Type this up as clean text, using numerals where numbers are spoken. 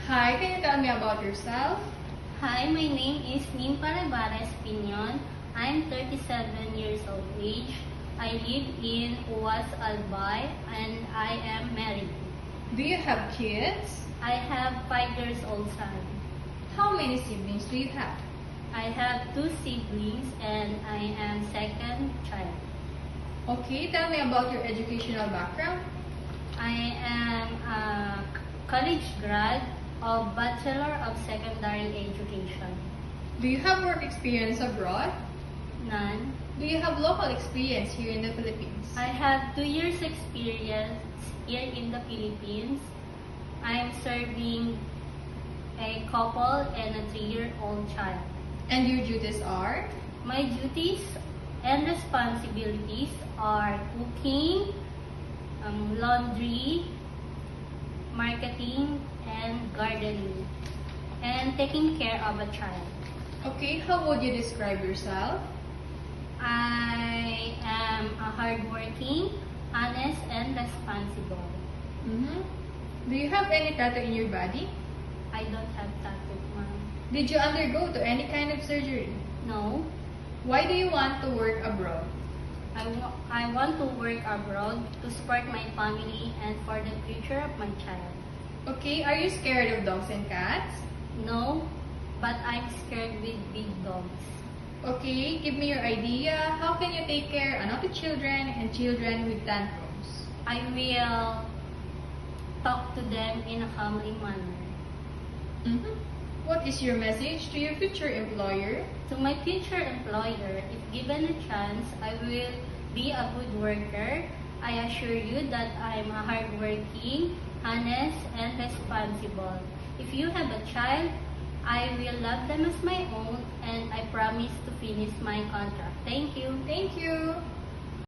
Hi, can you tell me about yourself? Hi, my name is Nim Parabares Pinon. I'm 37 years of age. I live in Uwas Albay and I am married. Do you have kids? I have 5 years old son. How many siblings do you have? I have 2 siblings and I am second child. Okay, tell me about your educational background. I am a college grad of Bachelor of Secondary Education. Do you have work experience abroad? None. Do you have local experience here in the Philippines? I have 2 years experience here in the Philippines. I'm serving a couple and a 3-year-old child. And your duties are? My duties and responsibilities are cooking, laundry, marketing, and gardening, and taking care of a child. Okay, how would you describe yourself? I am a hardworking, honest, and responsible. Do you have any tattoo in your body? I don't have tattoo, ma'am. Did you undergo to any kind of surgery? No. Why do you want to work abroad? I want to work abroad to support my family and for the future of my child. Okay, are you scared of dogs and cats? No, but I'm scared with big dogs. Okay, give me your idea. How can you take care of the children and children with tantrums? I will talk to them in a calmly manner. What is your message to your future employer? To my future employer, if given a chance, I will be a good worker. I assure you that I'm a hardworking, honest, and responsible. If you have a child, I will love them as my own, and I promise to finish my contract. Thank you. Thank you.